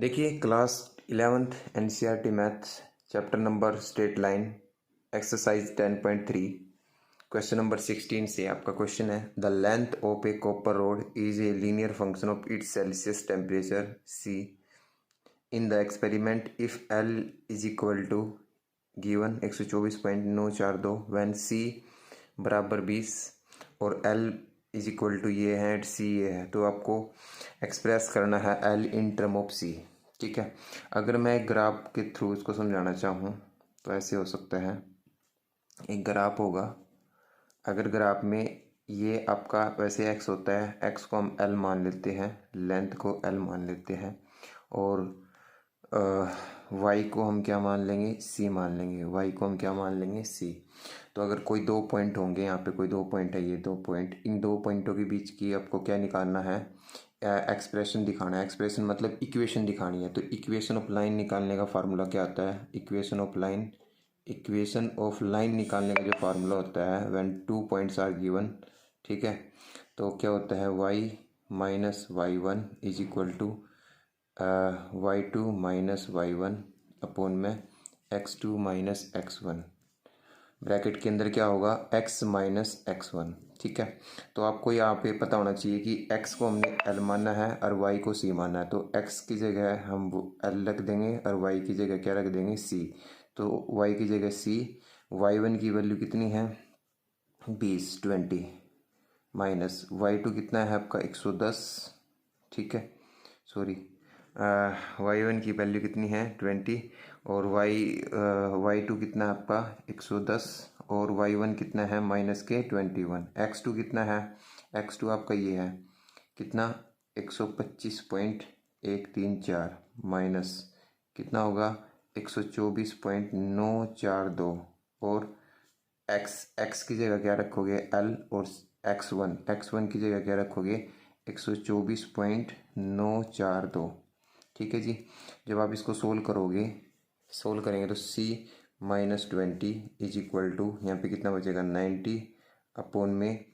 देखिए class 11th NCERT maths chapter number straight line exercise 10.3 question number 16 से आपका question है the length of a copper rod is a linear function of its Celsius temperature C in the experiment if L is equal to given 124.942 when C बराबर 20 और L is equal to ये है eight सी ये है, तो आपको express करना है एल इन टर्म ऑफ सी। ठीक है, अगर मैं एक ग्राफ के थ्रू इसको समझाना चाहूँ तो ऐसे हो सकता है, एक ग्राफ होगा, अगर ग्राफ में ये आपका वैसे एक्स होता है, एक्स को हम एल मान लेते हैं, लेंथ को एल मान लेते हैं, और वाई को हम क्या मान लेंगे, सी मान लेंगे, वाई को हम क्या मान लेंगे, सी। तो अगर कोई दो पॉइंट होंगे, यहाँ पे कोई दो पॉइंट है, ये दो पॉइंट, इन दो पॉइंटों के बीच की आपको क्या निकालना है, एक्सप्रेशन दिखाना है। एक्सप्रेशन मतलब इक्वेशन दिखानी है। तो इक्वेशन ऑफ लाइन निकालने का फार्मूला क्या आता है, इक्वेशन ऑफ लाइन निकालने का जो फार्मूला होता है व्हेन 2 पॉइंट्स आर गिवन, ठीक है, तो क्या होता है y minus y1 is equal to y2 minus y1 upon में x2 माइनस x1, ब्रैकेट के अंदर क्या होगा, x माइनस x1। ठीक है, तो आपको यहाँ पे पता होना चाहिए कि x को हमने l माना है और y को c माना है, तो x की जगह हम l रख देंगे और y की जगह क्या रख देंगे, c। तो y की जगह c, y1 की वैल्यू कितनी है 20 माइनस y2 कितना है आपका 110, ठीक है, सॉरी y1 की वैल्यू कितनी है 20 और y2 कितना है आपका 110 और y1 कितना है माइनस के 21, x2 कितना है, x2 आपका ये है कितना 125.134 माइनस कितना होगा 124.942 और x की जगह क्या रखोगे l और x1 की जगह क्या रखोगे 124.942। ठीक है जी, जब आप इसको सोल्व करेंगे तो c minus 20 is equal to यहाँ पे कितना बचेगा 90 अपॉन में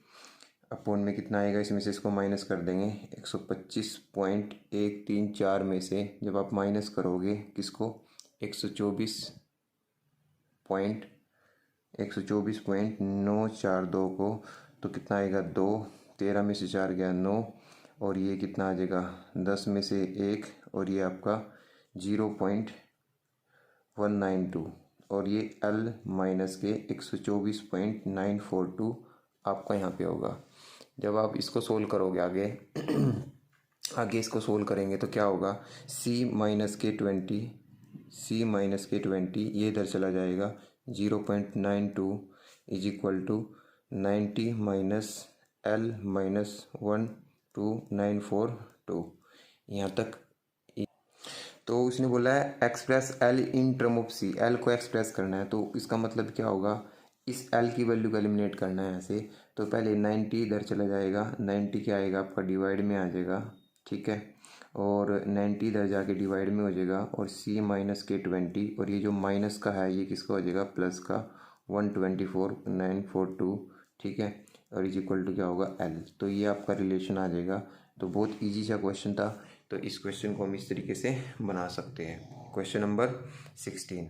कितना आएगा, इसमें से इसको माइनस कर देंगे 125.134 में से जब आप माइनस करोगे किसको 124.942 को, तो कितना आएगा 2, 13 में से 4 गया 9 और ये कितना आ जाएगा 10 में से 1 और ये आपका 0.192 और ये L माइनस के 124.942 आपका यहाँ पे होगा। जब आप इसको सोल्व करोगे आगे इसको सोल्व करेंगे तो क्या होगा C माइनस के 20 ये इधर चला जाएगा 0.92 is equal to 90 minus L minus 12942 यहाँ तक। तो उसने बोला है express L in term of C, L को एक्सप्रेस करना है, तो इसका मतलब क्या होगा, इस L की वैल्यू को एलिमिनेट करना है ऐसे। तो पहले 90 इधर चला जाएगा, 90 क्या आएगा आपका डिवाइड में आ जाएगा, ठीक है, और 90 इधर जाके डिवाइड में हो जाएगा और C माइनस के 20 और ये जो माइनस का है ये किसका हो जाएगा प्लस का 124.942, ठीक है, और इज इक्वल टू क्या होगा L। तो ये आपका रिलेशन आ जाएगा। तो बहुत इजी सा क्वेश्चन था, तो इस क्वेश्चन को हम इस तरीके से बना सकते हैं। क्वेश्चन नंबर 16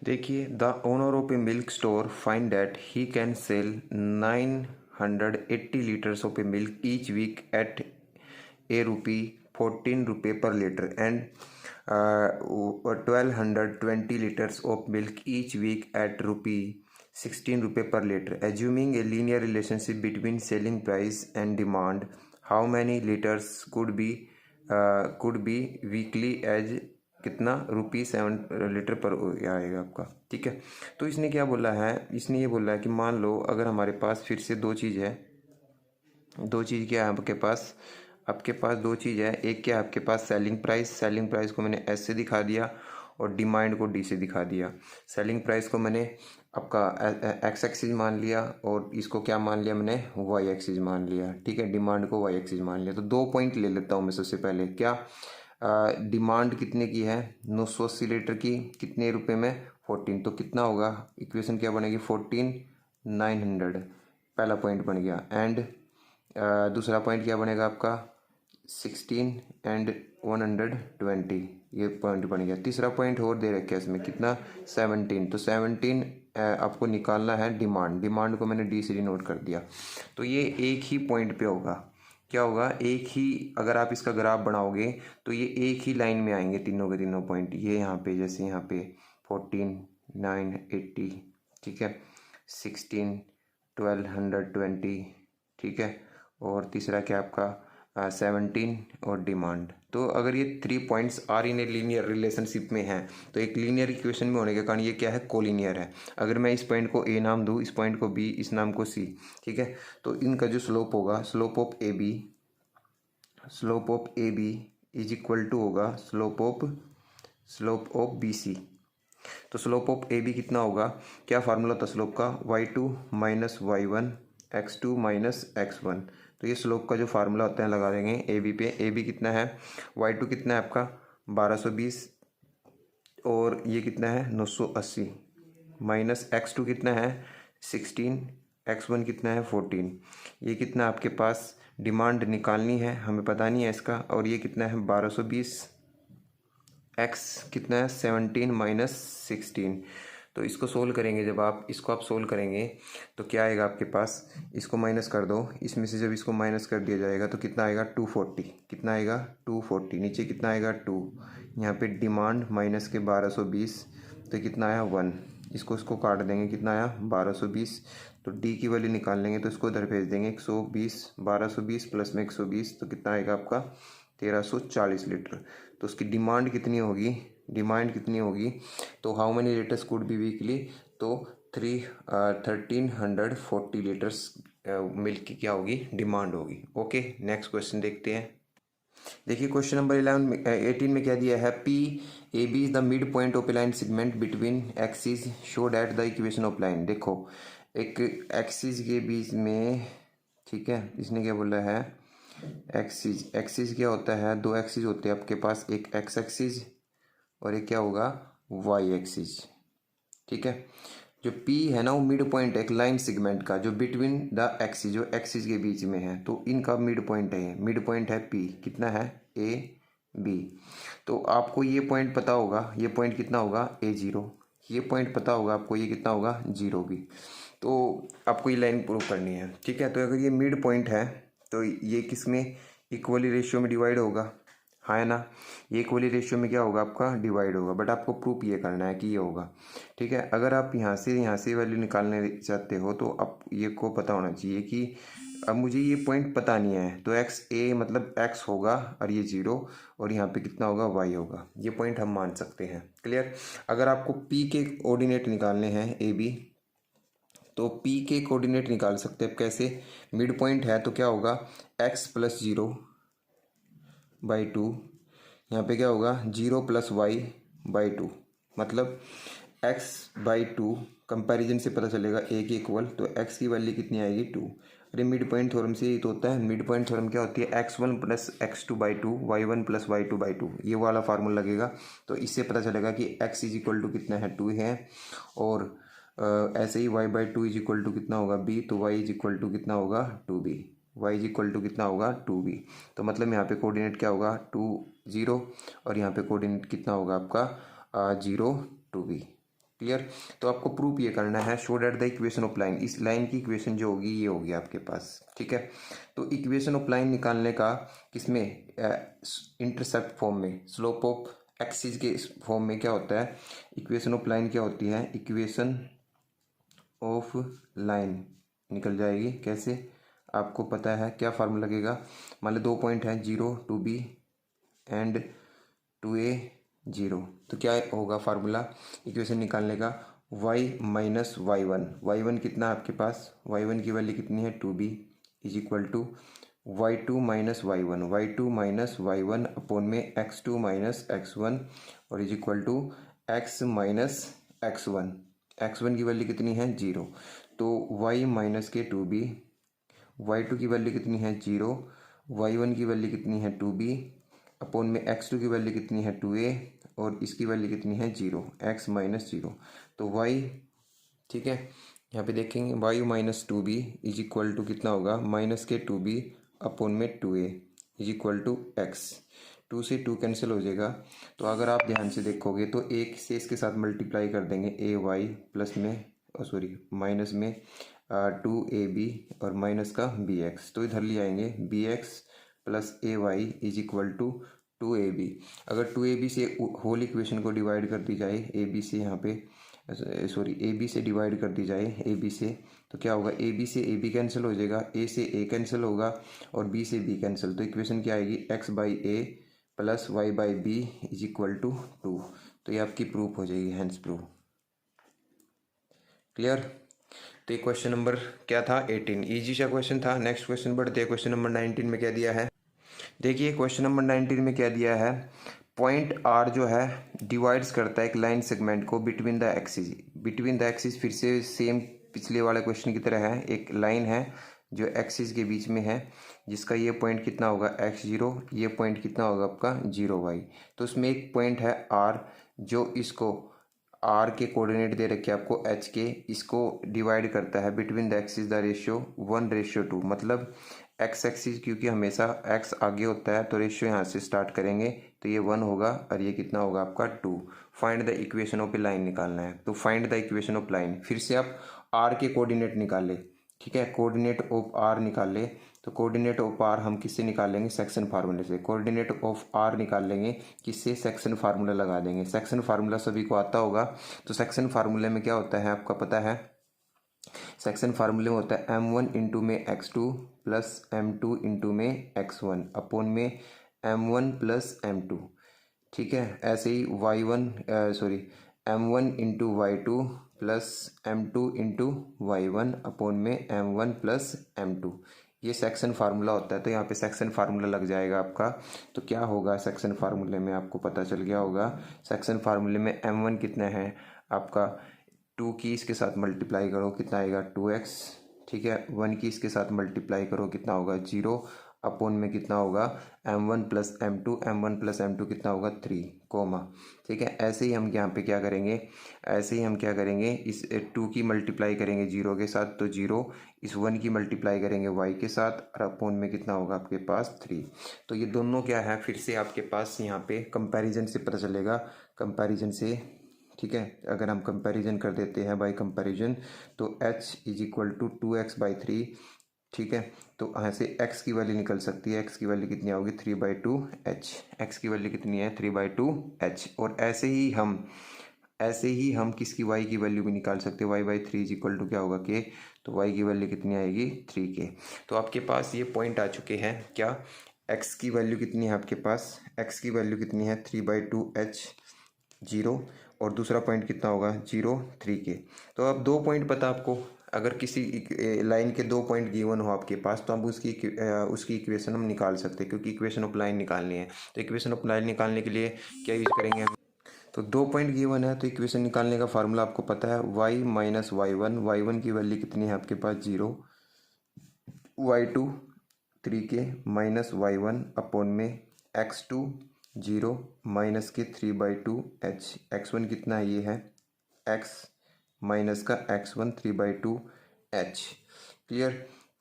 देखिए, the owner of a milk store find that he can sell 980 litres of a milk each week at a rupee 14 रुपये per litre and 1220 litres of milk each week at rupee 16 रुपये per litre. Assuming a linear relationship between selling price and demand, how many litres could be weekly as कितना ₹7 litre पर आएगा आपका। ठीक है, तो इसने क्या बोला है, इसने ये बोला है कि मान लो अगर हमारे पास फिर से दो चीज़ है, दो चीज़ क्या है आपके पास दो चीज़ है, एक क्या है आपके पास सेलिंग प्राइस को मैंने एस से दिखा दिया और डिमांड को डी से दिखा दिया। सेलिंग प्राइस को मैंने आपका एक्स एक्सिस मान लिया और इसको क्या मान लिया मैंने वाई एक्सिस मान लिया, ठीक है, डिमांड को वाई एक्सिस मान लिया। तो 2 पॉइंट ले लेता हूँ मैं सबसे पहले, क्या डिमांड कितने की है 980 लीटर की, कितने रुपए में 14, तो कितना होगा, इक्वेशन क्या बनेगी 14,900, पहला पॉइंट बन गया। एंड दूसरा पॉइंट क्या बनेगा आपका 16 एंड 120, ये पॉइंट बन गया। तीसरा पॉइंट और दे रखा है इसमें कितना, 17। तो 17 आपको निकालना है डिमांड। डिमांड को मैंने डी से डिनोट कर दिया। तो ये एक ही पॉइंट पे होगा, क्या होगा, एक ही, अगर आप इसका ग्राफ बनाओगे तो ये एक ही लाइन में आएंगे तीनों के तीनों पॉइंट। ये यहाँ पे जैसे यहाँ पे 14, 9, 80, ठीक है, 16, 12, 120, ठीक है, और तीसरा क्या आपका 17 और डिमांड। तो अगर ये 3 points are in a linear relationship में हैं तो एक लीनियर इक्वेशन में होने के कारण ये क्या है, कोलिनियर है। अगर मैं इस पॉइंट को ए नाम दूँ, इस पॉइंट को बी, इस नाम को सी, ठीक है, तो इनका जो स्लोप होगा, slope of A B is equal to होगा स्लोप ऑफ बी सी। तो स्लोप ऑफ ए बी कितना होगा, क्या फार्मूला था स्लोप का, y2 minus y1 x2 minus x1। तो ये स्लोप का जो फार्मूला होता है लगा देंगे ए बी पे। ए बी कितना है, y2 कितना है आपका 1220 और ये कितना है 980, माइनस x2 कितना है 16, x1 कितना है 14। ये कितना आपके पास डिमांड निकालनी है, हमें पता नहीं है इसका, और ये कितना है 1220, x कितना है 17 माइनस 16। तो इसको सोल्व करेंगे, जब आप इसको सोल्व करेंगे तो क्या आएगा आपके पास, इसको माइनस कर दो, इसमें से जब इसको माइनस कर दिया जाएगा तो कितना आएगा 240, कितना आएगा 240, नीचे कितना आएगा 2, यहाँ पे डिमांड माइनस के 1220, तो कितना आया 1, इसको काट देंगे, कितना आया 1220। तो डी की वैल्यू निकाल लेंगे तो इसको उधर भेज देंगे 120, 1220 प्लस में 120, तो कितना आएगा आपका 1340 लीटर। तो उसकी डिमांड कितनी होगी, तो how many litres could be weekly, तो 1340 लीटर्स मिल्क की क्या होगी, डिमांड होगी। ओके, नेक्स्ट क्वेश्चन देखते हैं। देखिए क्वेश्चन नंबर 18 में क्या दिया है, P A B is the mid point of line segment between axis showed at the equation of line. देखो एक एक्सिस के बीच में, ठीक है, इसने क्या बोला है, एक्सिस क्या होता है, दो एक्सिस होते हैं आपके पास, एक एक्स एक्सिस और एक क्या होगा वाई एक्सिस, ठीक है। जो P है ना वो मिड पॉइंट है एक लाइन सेगमेंट का, जो बिटवीन द एक्सिस, जो एक्सिस के बीच में है, तो इनका मिड पॉइंट है, मिड पॉइंट है P, कितना है A B। तो आपको ये पॉइंट पता होगा, ये पॉइंट कितना होगा A0, ये पॉइंट पता होगा आपको, ये कितना होगा 0 B। तो आपको ये लाइन प्रूव करनी है, ठीक है। तो अगर ये मिड पॉइंट है तो ये किस में इक्वली रेशियो में डिवाइड होगा, हाँ है ना, ये इक्वली रेशियो में क्या होगा आपका डिवाइड होगा, बट आपको प्रूफ ये करना है कि ये होगा, ठीक है। अगर आप यहाँ से वैल्यू निकालने चाहते हो तो आप ये को पता होना चाहिए कि अब मुझे ये पॉइंट पता नहीं है, तो एक्स ए मतलब एक्स होगा और ये 0, और यहाँ पे कितना होगा वाई होगा, ये पॉइंट हम मान सकते हैं। क्लियर। अगर आपको पी के कोऑर्डिनेट निकालने हैं ए बी, तो P के कोऑर्डिनेट निकाल सकते हैं कैसे, मिड पॉइंट है तो क्या होगा x प्लस 0 बाई 2, यहाँ पे क्या होगा 0 प्लस वाई बाई 2, मतलब x बाई 2 कंपैरिजन से पता चलेगा a के इक्वल, तो x की वैल्यू कितनी आएगी 2। अरे मिड पॉइंट थ्योरम से ये तो होता है, मिड पॉइंट थ्योरम क्या होती है x1 plus x2 by 2, y1 plus y2 by 2, ये वाला फार्मूला लगेगा। तो इससे पता चलेगा कि x इज इक्वल टू कितना है 2 है, और ऐसे ही y by 2 is equal to कितना होगा b, तो y इज इक्वल टू कितना होगा 2b, y is equal to कितना होगा 2b। तो मतलब यहाँ पे कोऑर्डिनेट क्या होगा 2 0, और यहाँ पे कोऑर्डिनेट कितना होगा आपका 0 2b। क्लियर। तो आपको प्रूफ ये करना है, show that the equation of line, इस लाइन की इक्वेशन जो होगी ये होगी आपके पास, ठीक है। तो इक्वेशन ऑफ लाइन निकालने का किसमें, इंटरसेप्ट फॉर्म में, स्लोप ऑफ एक्सिस के फॉर्म में क्या होता है, इक्वेशन ऑफ लाइन क्या होती है, इक्वेशन ऑफ लाइन निकल जाएगी कैसे, आपको पता है क्या फार्मूला लगेगा। मान लो 2 पॉइंट है 0 2b एंड 2a 0, तो क्या होगा फार्मूला इक्वेशन निकालने का, y माइनस y1 कितना है आपके पास, y1 की वैल्यू कितनी है 2b is equal to y2 minus y1 upon में x2 माइनस x1 और is equal to x minus x1 की वैल्यू कितनी है 0, तो y माइनस के 2b, y2 की वैल्यू कितनी है 0, y1 की वैल्यू कितनी है 2b अपॉन में x2 की वैल्यू कितनी है 2a और इसकी वैल्यू कितनी है 0, x माइनस 0। तो y, ठीक है, यहाँ पे देखेंगे y minus 2b is equal to कितना होगा माइनस के 2b अपॉन में 2a is equal to x. 2 से 2 कैंसिल हो जाएगा। तो अगर आप ध्यान से देखोगे तो एक से इसके साथ मल्टीप्लाई कर देंगे ए वाई प्लस में सॉरी माइनस में 2ab और माइनस का bx। तो इधर ले आएंगे bx plus A Y is equal to 2ab। अगर 2ab से होल इक्वेशन को डिवाइड कर दी जाए ab से यहाँ पे सॉरी ab से डिवाइड कर दी जाए ab से, तो क्या होगा ab से ab कैंसिल हो जाएगा, a से a कैंसिल होगा और b से b कैंसिल। तो इक्वेशन क्या आएगी x by A plus Y by B is equal to 2। तो ये आपकी प्रूफ हो जाएगी, हैंस प्रूफ। क्लियर। तो ये क्वेश्चन नंबर क्या था 18, इजी सा क्वेश्चन था। नेक्स्ट क्वेश्चन बढ़ते हैं। क्वेश्चन नंबर 19 में क्या दिया है, देखिए क्वेश्चन नंबर 19 में क्या दिया है। पॉइंट आर जो है डिवाइड्स करता है एक लाइन सेगमेंट को between the axis. Between the axis फिर से सेम पिछले वाले क्वेश्चन की तरह है, एक लाइन है जो एक्सिस के बीच में है जिसका ये पॉइंट कितना होगा x0, ये पॉइंट कितना होगा आपका 0y। तो उसमें एक पॉइंट है r जो इसको r के कोऑर्डिनेट दे रखे आपको h के, इसको डिवाइड करता है between the axis the ratio 1:2। मतलब x एक्सिस क्योंकि हमेशा x आगे होता है तो रेशियो यहाँ से स्टार्ट करेंगे तो ये 1 होगा और ये कितना होगा आपका 2। Find the equation of A line निकालना है। तो find the equation of line, फिर से आप r के कोऑर्डिनेट निकाले, ठीक है, कोऑर्डिनेट ऑफ r निकाले। तो कोऑर्डिनेट ऑफ r हम किससे निकालेंगे, सेक्शन फार्मूले से। कोऑर्डिनेट ऑफ r निकाल लेंगे किससे, सेक्शन फार्मूला लगा देंगे। सेक्शन फार्मूला सभी को आता होगा। तो सेक्शन फार्मूले में क्या होता है आपका पता है, सेक्शन फार्मूले में होता है m1 इंटू में x2 प्लस m2 इंटू में x1 अपोन में m1 प्लस m2, ठीक है। ऐसे ही m1 into y2 plus m2 into y1 upon में m1 प्लस m2। ये सेक्शन फार्मूला होता है। तो यहाँ पे सेक्शन फार्मूला लग जाएगा आपका। तो क्या होगा सेक्शन फार्मूले में, आपको पता चल गया होगा। सेक्शन फार्मूले में m1 कितना है आपका 2 की इसके साथ मल्टीप्लाई करो कितना आएगा 2x, ठीक है। 1 की इसके साथ मल्टीप्लाई करो कितना होगा 0 अपोन में कितना होगा m1 प्लस m2 कितना होगा 3 कोमा, ठीक है। ऐसे ही हम यहाँ पे क्या करेंगे, इस 2 की मल्टीप्लाई करेंगे 0 के साथ तो 0, इस 1 की मल्टीप्लाई करेंगे y के साथ और अपोन में कितना होगा आपके पास 3। तो ये दोनों क्या है, फिर से आपके पास यहाँ पे कंपैरिजन से पता चलेगा, कंपैरिजन से, ठीक है। अगर हम कंपैरिजन कर देते हैं बाय कंपैरिजन तो h is equal to 2x/3, ठीक है। तो यहाँ से x की वैल्यू निकल सकती है, x की वैल्यू कितनी होगी 3/2h, x की वैल्यू कितनी है 3/2h। और ऐसे ही हम किसकी y की वैल्यू भी निकाल सकते हैं, y/3 इज इक्वल टू क्या होगा k। तो y की वैल्यू कितनी आएगी 3k। तो आपके पास ये पॉइंट आ चुके हैं क्या, x की वैल्यू कितनी है आपके पास, x की वैल्यू कितनी है 3/2h 0 और दूसरा पॉइंट कितना होगा 0 3k। तो अब 2 पॉइंट पता आपको, अगर किसी लाइन के 2 पॉइंट गिवन हो आपके पास तो अब उसकी इक्वेशन हम निकाल सकते हैं, क्योंकि इक्वेशन ऑफ लाइन निकालनी है। तो इक्वेशन ऑफ लाइन निकालने के लिए क्या यूज करेंगे हम, तो 2 पॉइंट गिवन है तो इक्वेशन निकालने का फार्मूला आपको पता है y माइनस y1 की वैल्यू कितनी है आपके पास 0, y2 3k minus y1 upon में x2 0 माइनस के 3/2h, x1 कितना है ये है x माइनस का x1 3/2h। क्लियर।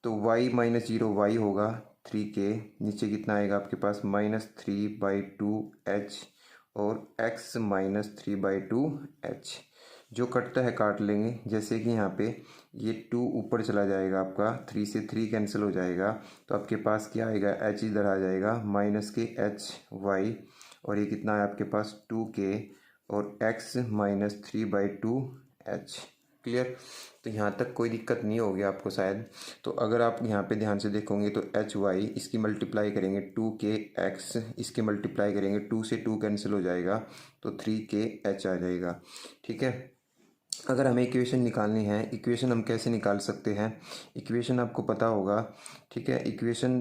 तो y माइनस 0 y होगा 3k, नीचे कितना आएगा आपके पास माइनस 3/2h और x माइनस 3/2h। जो कटता है काट लेंगे, जैसे कि यहाँ पे ये 2 ऊपर चला जाएगा आपका, 3 से 3 कैंसिल हो जाएगा तो आपके पास क्या आएगा h इधर आ जाएगा माइनस के h y और ये कितना है आपके पास 2k और x माइनस 3/2h। क्लियर। तो यहाँ तक कोई दिक्कत नहीं होगी आपको शायद। तो अगर आप यहाँ पे ध्यान से देखोगे तो एच वाई इसकी मल्टीप्लाई करेंगे 2k इसके मल्टीप्लाई करेंगे 2 से 2 कैंसिल हो जाएगा तो 3k आ जाएगा, ठीक है। अगर हमें इक्वेशन निकालनी है, इक्वेशन हम कैसे निकाल सकते हैं, इक्वेशन आपको पता होगा, ठीक है। इक्वेशन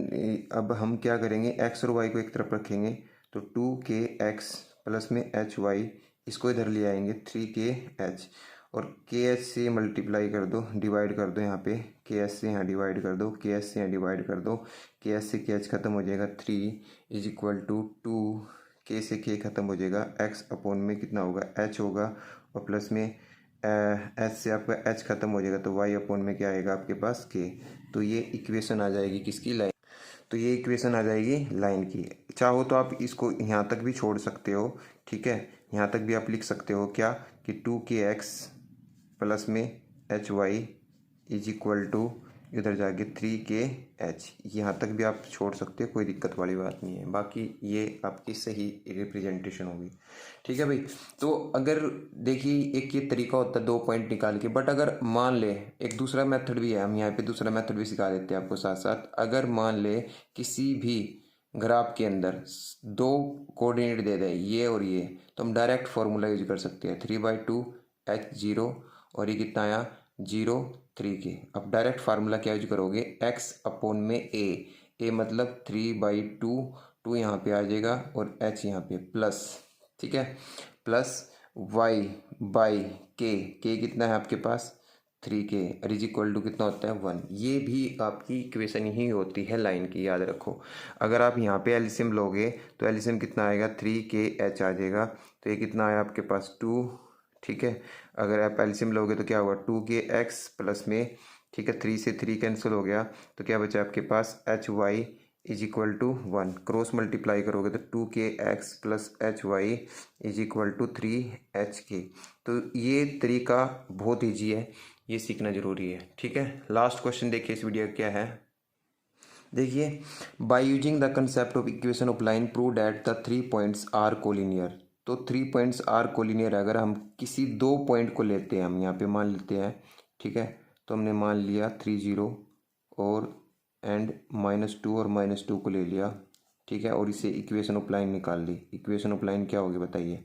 अब हम क्या करेंगे, x और y को एक तरफ रखेंगे तो 2kx प्लस में hy इसको इधर ले आएंगे 3kh और kh से मल्टीप्लाई कर दो, डिवाइड कर दो, यहाँ पे kh से यहाँ डिवाइड कर दो, kh से यहाँ डिवाइड कर दो, kh से kh खत्म हो जाएगा 3 इज इक्वल टू 2, k से k खत्म हो जाएगा, x अपोन में कितना होगा h होगा और प्लस में h से आपका h खत्म हो जाएगा तो y अपोन में क्या आएगा आपके पास k। तो ये इक्वेशन आ जाएगी किसकी, लाइन। तो ये इक्वेशन आ जाएगी लाइन की। चाहो तो आप इसको यहाँ तक भी छोड़ सकते हो, ठीक है, यहाँ तक भी आप लिख सकते हो क्या कि 2kx प्लस में H Y is equal to इधर जाके 3kh, यहाँ तक भी आप छोड़ सकते हो, कोई दिक्कत वाली बात नहीं है। बाकी ये आपकी सही रिप्रेजेंटेशन होगी, ठीक है भाई। तो अगर देखिए एक ये तरीका होता है 2 पॉइंट निकाल के, बट अगर मान ले एक दूसरा मेथड भी है, हम यहाँ पे दूसरा मेथड भी सिखा देते हैं आपको साथ साथ। अगर मान ले किसी भी ग्राफ के अंदर 2 कोऑर्डिनेट दे दे ये और ये, तो हम डायरेक्ट फार्मूला यूज कर सकते हैं 3/2h0 और ये कितना आया 0 3 के। अब डायरेक्ट फार्मूला क्या यूज करोगे, x अपॉन में a मतलब 3/2, 2 यहाँ पे आ जाएगा और h यहाँ पे प्लस, ठीक है, प्लस y बाई k कितना है आपके पास 3k और इज इक्वल टू कितना होता है 1। ये भी आपकी इक्वेशन ही होती है लाइन की, याद रखो। अगर आप यहाँ पे एलसीएम लोगे तो एलसीएम कितना आएगा 3kh आ जाएगा, तो ये कितना आया आपके पास 2, ठीक है। अगर आप एलसीएम लोगे तो क्या होगा 2kx प्लस में, ठीक है, 3 से 3 कैंसिल हो गया, तो क्या बचा आपके पास H Y is equal to 1। Cross multiply करोगे तो 2kx plus H Y is equal to 3hk। तो ये तरीका बहुत ईजी है, ये सीखना जरूरी है, ठीक है। लास्ट क्वेश्चन देखिए इस वीडियो क्या है, देखिए by using the concept of equation of line prove that the 3 points are collinear. तो 3 पॉइंट्स आर कोलिनियर, अगर हम किसी 2 पॉइंट को लेते हैं, हम यहाँ पे मान लेते हैं, ठीक है, तो हमने मान लिया 3 0 और एंड -2 और -2 को ले लिया, ठीक है, और इसे इक्वेशन ऑफ लाइन निकाल ली। इक्वेशन ऑफ लाइन क्या होगी बताइए,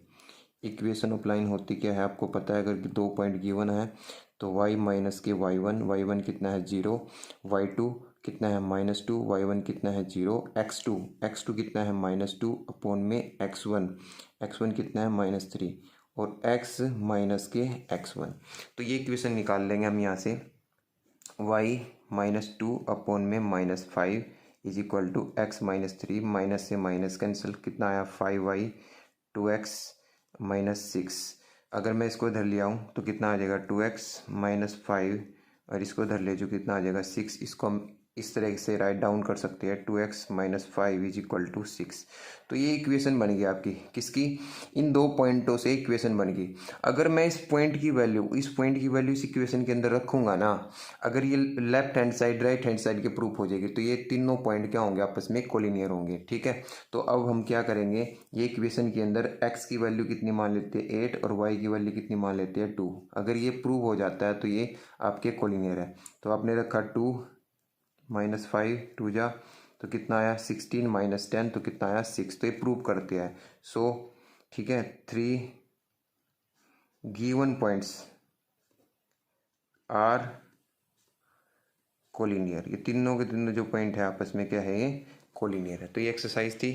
इक्वेशन ऑफ लाइन होती क्या है आपको पता है, अगर 2 पॉइंट गिवन है तो y माइनस के y1 कितना है 0, y2 कितना है -2, y1 कितना है 0, x2 कितना है -2 अपॉन में x1 कितना है -3 और x माइनस के x1। तो ये इक्वेशन निकाल लेंगे हम यहाँ से, y -2 अपॉन में -5 is equal to x -3, minus से माइनस कैंसिल, कितना आया 5y 2x -6। अगर मैं इसको इधर ले आऊँ तो कितना आ जाएगा 2x -5 और इसको इधर ले जो कितना आ जाएगा 6। इसको हम इस तरह से राइट डाउन कर सकते हैं 2x -5 इज इक्वल टू 6। तो ये इक्वेशन बन गई आपकी, किसकी, इन 2 पॉइंटों से इक्वेशन बन गई। अगर मैं इस पॉइंट की वैल्यू इस इक्वेशन के अंदर रखूँगा ना, अगर ये left hand side right hand side के प्रूफ हो जाएगी, तो ये तीनों पॉइंट क्या होंगे आपस में कोलिनियर होंगे, ठीक है। तो अब हम क्या करेंगे, ये इक्वेशन के अंदर x की वैल्यू कितनी मान लेते हैं 8 और y की वैल्यू कितनी मान लेते हैं 2। अगर ये प्रूव हो जाता है तो ये आपके कोलिनियर है। तो आपने रखा 2 -5 2 जा तो कितना आया 16 -10 तो कितना आया 6। तो ये प्रूव करते हैं। सो ठीक है, 3 गिवन पॉइंट्स आर कोलिनियर, ये तीनों के तीनों जो पॉइंट है आपस में क्या है, ये कोलिनियर है। तो ये एक्सरसाइज थी,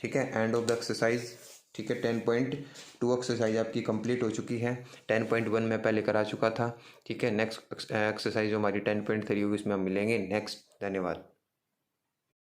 ठीक है, एंड ऑफ द एक्सरसाइज, ठीक है। 10.2 एक्सरसाइज आपकी कंप्लीट हो चुकी है। 10.1 मैं पहले करा चुका था, ठीक है। नेक्स्ट एक्सरसाइज जो हमारी 10.3 होगी उसमें हम मिलेंगे नेक्स्ट। धन्यवाद।